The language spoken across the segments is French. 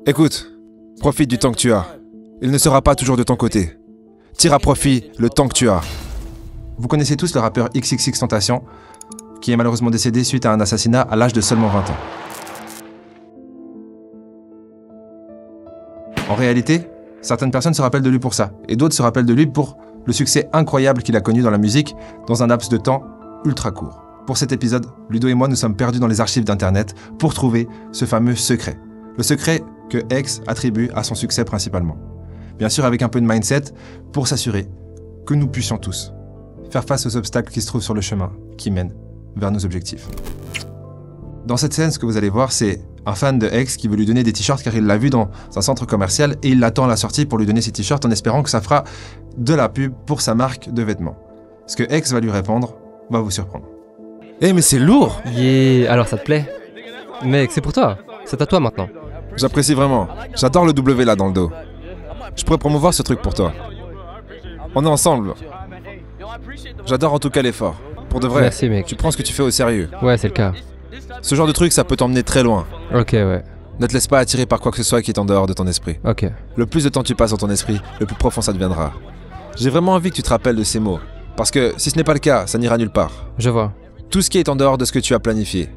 Écoute, profite du temps que tu as. Il ne sera pas toujours de ton côté. Tire à profit le temps que tu as. Vous connaissez tous le rappeur XXXTentacion, qui est malheureusement décédé suite à un assassinat à l'âge de seulement 20 ans. En réalité, certaines personnes se rappellent de lui pour ça, et d'autres se rappellent de lui pour le succès incroyable qu'il a connu dans la musique dans un laps de temps ultra court. Pour cet épisode, Ludo et moi nous sommes perdus dans les archives d'internet pour trouver ce fameux secret. Le secret que X attribue à son succès principalement. Bien sûr avec un peu de mindset pour s'assurer que nous puissions tous faire face aux obstacles qui se trouvent sur le chemin qui mène vers nos objectifs. Dans cette scène, ce que vous allez voir, c'est un fan de X qui veut lui donner des t-shirts car il l'a vu dans un centre commercial et il l'attend à la sortie pour lui donner ses t-shirts en espérant que ça fera de la pub pour sa marque de vêtements. Ce que X va lui répondre va vous surprendre. Eh mais c'est lourd! Yeah, alors ça te plaît? Mec, c'est pour toi. C'est à toi maintenant. J'apprécie vraiment. J'adore le W là dans le dos. Je pourrais promouvoir ce truc pour toi. On est ensemble. J'adore en tout cas l'effort. Pour de vrai, Merci mec. tu prends ce que tu fais au sérieux. Ouais, c'est le cas. Ce genre de truc, ça peut t'emmener très loin. Ok, ouais. Ne te laisse pas attirer par quoi que ce soit qui est en dehors de ton esprit. Ok. Le plus de temps tu passes dans ton esprit, le plus profond ça deviendra. J'ai vraiment envie que tu te rappelles de ces mots. Parce que si ce n'est pas le cas, ça n'ira nulle part. Je vois. Tout ce qui est en dehors de ce que tu as planifié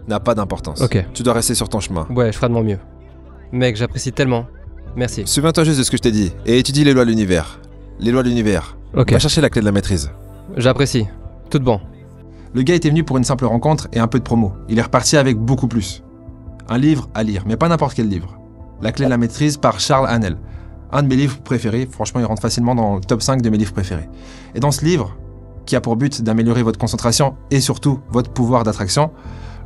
n'a pas d'importance. Ok. Tu dois rester sur ton chemin. Ouais, je ferai de mon mieux. Mec, j'apprécie tellement. Merci. Souviens-toi juste de ce que je t'ai dit et étudie les lois de l'univers. Les lois de l'univers. Ok. Va chercher la clé de la maîtrise. J'apprécie. Tout bon. Le gars était venu pour une simple rencontre et un peu de promo. Il est reparti avec beaucoup plus. Un livre à lire, mais pas n'importe quel livre. La clé de la maîtrise par Charles Haanel. Un de mes livres préférés, franchement il rentre facilement dans le top 5 de mes livres préférés. Et dans ce livre, qui a pour but d'améliorer votre concentration et surtout votre pouvoir d'attraction,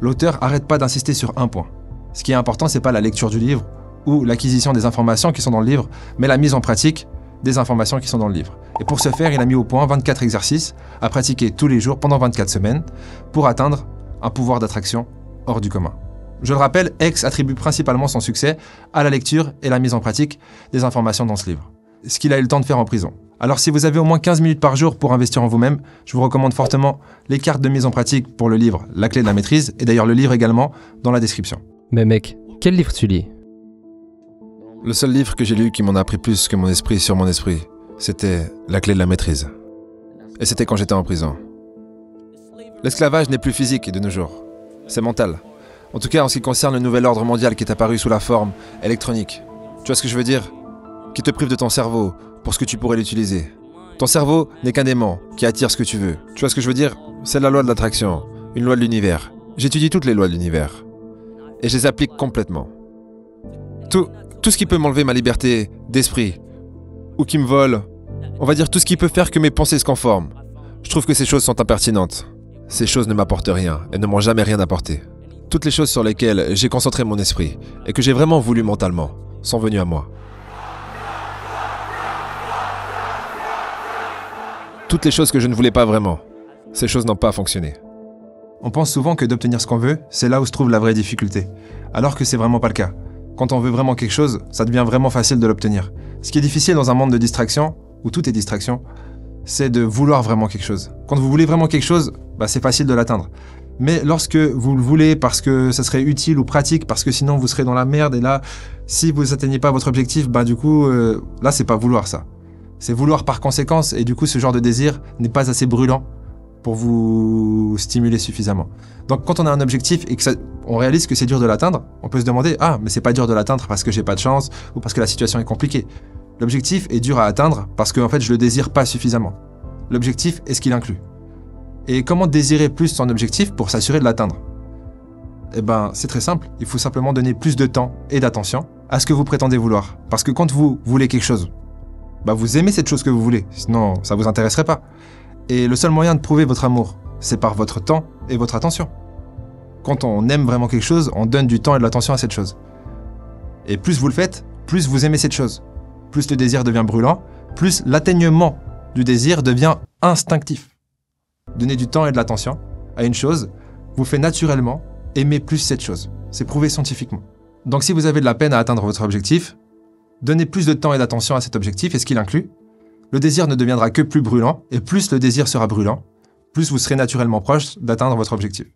l'auteur arrête pas d'insister sur un point. Ce qui est important, c'est pas la lecture du livre ou l'acquisition des informations qui sont dans le livre, mais la mise en pratique des informations qui sont dans le livre. Et pour ce faire, il a mis au point 24 exercices à pratiquer tous les jours pendant 24 semaines pour atteindre un pouvoir d'attraction hors du commun. Je le rappelle, X attribue principalement son succès à la lecture et la mise en pratique des informations dans ce livre. Ce qu'il a eu le temps de faire en prison. Alors si vous avez au moins 15 minutes par jour pour investir en vous-même, je vous recommande fortement les cartes de mise en pratique pour le livre La clé de la maîtrise, et d'ailleurs le livre également dans la description. Mais mec, quel livre tu lis? Le seul livre que j'ai lu qui m'en a appris plus que mon esprit sur mon esprit, c'était La clé de la maîtrise. Et c'était quand j'étais en prison. L'esclavage n'est plus physique de nos jours, c'est mental. En tout cas en ce qui concerne le nouvel ordre mondial qui est apparu sous la forme électronique. Tu vois ce que je veux dire? Qui te prive de ton cerveau pour ce que tu pourrais l'utiliser. Ton cerveau n'est qu'un aimant qui attire ce que tu veux. Tu vois ce que je veux dire? C'est la loi de l'attraction, une loi de l'univers. J'étudie toutes les lois de l'univers. Et je les applique complètement. Tout ce qui peut m'enlever ma liberté d'esprit, ou qui me vole, on va dire tout ce qui peut faire que mes pensées se conforment. Je trouve que ces choses sont impertinentes. Ces choses ne m'apportent rien et ne m'ont jamais rien apporté. Toutes les choses sur lesquelles j'ai concentré mon esprit et que j'ai vraiment voulu mentalement sont venues à moi. Toutes les choses que je ne voulais pas vraiment, ces choses n'ont pas fonctionné. On pense souvent que d'obtenir ce qu'on veut, c'est là où se trouve la vraie difficulté, alors que c'est vraiment pas le cas. Quand on veut vraiment quelque chose, ça devient vraiment facile de l'obtenir. Ce qui est difficile dans un monde de distraction, où tout est distraction, c'est de vouloir vraiment quelque chose. Quand vous voulez vraiment quelque chose, c'est facile de l'atteindre. Mais lorsque vous le voulez parce que ça serait utile ou pratique, parce que sinon vous serez dans la merde, et là, si vous n'atteignez pas votre objectif, du coup, là c'est pas vouloir ça. C'est vouloir par conséquence, et du coup ce genre de désir n'est pas assez brûlant pour vous stimuler suffisamment. Donc quand on a un objectif et on réalise que c'est dur de l'atteindre, on peut se demander « Ah, mais c'est pas dur de l'atteindre parce que j'ai pas de chance ou parce que la situation est compliquée. » L'objectif est dur à atteindre parce que en fait je le désire pas suffisamment. L'objectif est ce qu'il inclut. Et comment désirer plus son objectif pour s'assurer de l'atteindre? C'est très simple, il faut simplement donner plus de temps et d'attention à ce que vous prétendez vouloir. Parce que quand vous voulez quelque chose, vous aimez cette chose que vous voulez, sinon ça vous intéresserait pas. Et le seul moyen de prouver votre amour, c'est par votre temps et votre attention. Quand on aime vraiment quelque chose, on donne du temps et de l'attention à cette chose. Et plus vous le faites, plus vous aimez cette chose. Plus le désir devient brûlant, plus l'atteignement du désir devient instinctif. Donner du temps et de l'attention à une chose vous fait naturellement aimer plus cette chose. C'est prouvé scientifiquement. Donc si vous avez de la peine à atteindre votre objectif, donnez plus de temps et d'attention à cet objectif et ce qu'il inclut. Le désir ne deviendra que plus brûlant, et plus le désir sera brûlant, plus vous serez naturellement proche d'atteindre votre objectif.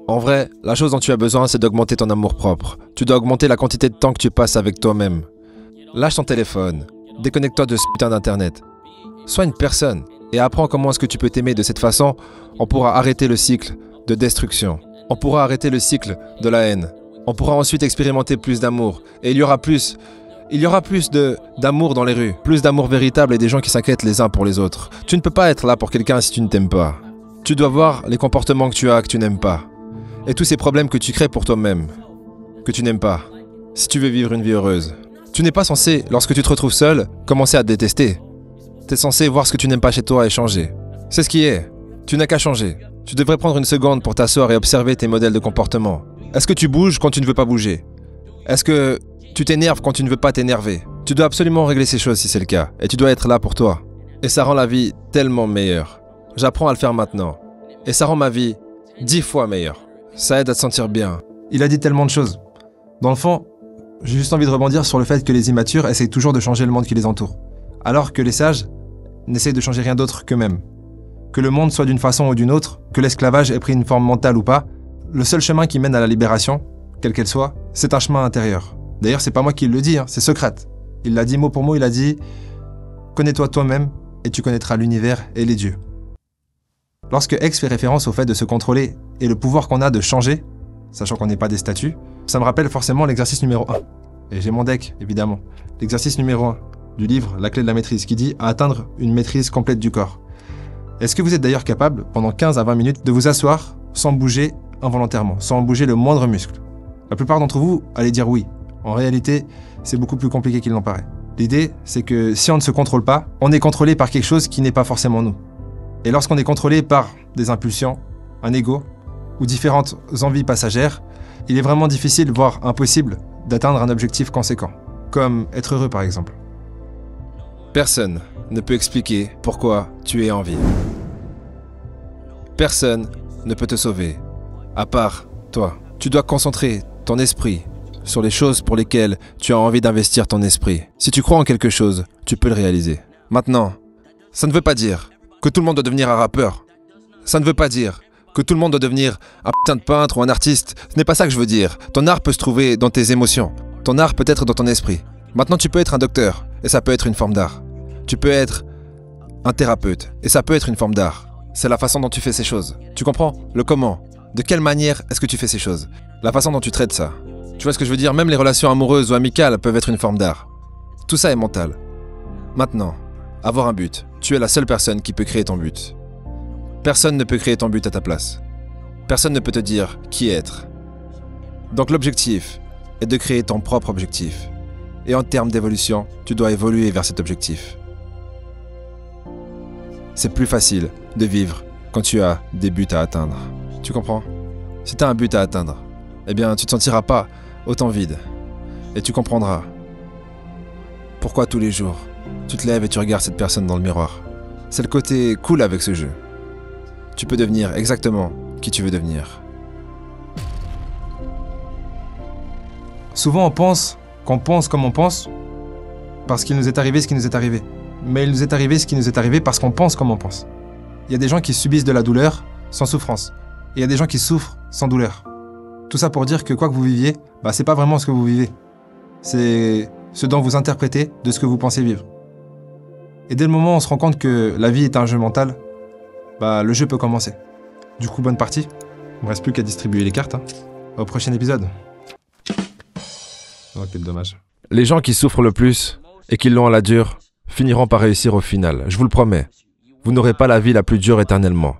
En vrai, la chose dont tu as besoin, c'est d'augmenter ton amour-propre. Tu dois augmenter la quantité de temps que tu passes avec toi-même. Lâche ton téléphone. Déconnecte-toi de ce putain d'internet. Sois une personne et apprends comment est-ce que tu peux t'aimer. De cette façon, on pourra arrêter le cycle de destruction. On pourra arrêter le cycle de la haine. On pourra ensuite expérimenter plus d'amour. Et il y aura plus d'amour dans les rues. Plus d'amour véritable et des gens qui s'inquiètent les uns pour les autres. Tu ne peux pas être là pour quelqu'un si tu ne t'aimes pas. Tu dois voir les comportements que tu as, que tu n'aimes pas. Et tous ces problèmes que tu crées pour toi-même, que tu n'aimes pas. Si tu veux vivre une vie heureuse. Tu n'es pas censé, lorsque tu te retrouves seul, commencer à te détester. Tu es censé voir ce que tu n'aimes pas chez toi et changer. C'est ce qui est. Tu n'as qu'à changer. Tu devrais prendre une seconde pour t'asseoir et observer tes modèles de comportement. Est-ce que tu bouges quand tu ne veux pas bouger? Est-ce que tu t'énerves quand tu ne veux pas t'énerver? Tu dois absolument régler ces choses si c'est le cas. Et tu dois être là pour toi. Et ça rend la vie tellement meilleure. J'apprends à le faire maintenant. Et ça rend ma vie 10 fois meilleure. Ça aide à te sentir bien. Il a dit tellement de choses. Dans le fond, j'ai juste envie de rebondir sur le fait que les immatures essayent toujours de changer le monde qui les entoure. Alors que les sages n'essayent de changer rien d'autre qu'eux-mêmes. Que le monde soit d'une façon ou d'une autre, que l'esclavage ait pris une forme mentale ou pas, le seul chemin qui mène à la libération, quelle qu'elle soit, c'est un chemin intérieur. D'ailleurs, c'est pas moi qui le dis, c'est Socrate. Il l'a dit mot pour mot, il a dit « Connais-toi toi-même et tu connaîtras l'univers et les dieux ». Lorsque X fait référence au fait de se contrôler et le pouvoir qu'on a de changer, sachant qu'on n'est pas des statues, ça me rappelle forcément l'exercice numéro 1. Et j'ai mon deck, évidemment. L'exercice numéro 1 du livre La clé de la maîtrise, qui dit « à atteindre une maîtrise complète du corps ». Est-ce que vous êtes d'ailleurs capable, pendant 15 à 20 minutes, de vous asseoir sans bouger involontairement, sans bouger le moindre muscle? La plupart d'entre vous allez dire oui. En réalité, c'est beaucoup plus compliqué qu'il n'en paraît. L'idée, c'est que si on ne se contrôle pas, on est contrôlé par quelque chose qui n'est pas forcément nous. Et lorsqu'on est contrôlé par des impulsions, un ego ou différentes envies passagères, il est vraiment difficile, voire impossible, d'atteindre un objectif conséquent, comme être heureux par exemple. Personne ne peut expliquer pourquoi tu es en vie. Personne ne peut te sauver, à part toi. Tu dois concentrer ton esprit sur les choses pour lesquelles tu as envie d'investir ton esprit. Si tu crois en quelque chose, tu peux le réaliser. Maintenant, ça ne veut pas dire que tout le monde doit devenir un rappeur. Ça ne veut pas dire que tout le monde doit devenir un putain de peintre ou un artiste. Ce n'est pas ça que je veux dire. Ton art peut se trouver dans tes émotions. Ton art peut être dans ton esprit. Maintenant, tu peux être un docteur, et ça peut être une forme d'art. Tu peux être un thérapeute, et ça peut être une forme d'art. C'est la façon dont tu fais ces choses. Tu comprends? Le comment. De quelle manière est-ce que tu fais ces choses? La façon dont tu traites ça. Tu vois ce que je veux dire? Même les relations amoureuses ou amicales peuvent être une forme d'art. Tout ça est mental. Maintenant, avoir un but. Tu es la seule personne qui peut créer ton but. Personne ne peut créer ton but à ta place. Personne ne peut te dire qui être. Donc l'objectif est de créer ton propre objectif. Et en termes d'évolution, tu dois évoluer vers cet objectif. C'est plus facile de vivre quand tu as des buts à atteindre. Tu comprends? Si tu as un but à atteindre, eh bien tu ne te sentiras pas autant vide. Et tu comprendras pourquoi tous les jours, tu te lèves et tu regardes cette personne dans le miroir. C'est le côté cool avec ce jeu. Tu peux devenir exactement qui tu veux devenir. Souvent on pense qu'on pense comme on pense parce qu'il nous est arrivé ce qui nous est arrivé. Mais il nous est arrivé ce qui nous est arrivé parce qu'on pense comme on pense. Il y a des gens qui subissent de la douleur sans souffrance. Et il y a des gens qui souffrent sans douleur. Tout ça pour dire que quoi que vous viviez, c'est pas vraiment ce que vous vivez. C'est ce dont vous interprétez de ce que vous pensez vivre. Et dès le moment où on se rend compte que la vie est un jeu mental, le jeu peut commencer. Du coup, bonne partie. Il me reste plus qu'à distribuer les cartes. Au prochain épisode. Oh, quel dommage. Les gens qui souffrent le plus et qui l'ont à la dure finiront par réussir au final. Je vous le promets. Vous n'aurez pas la vie la plus dure éternellement.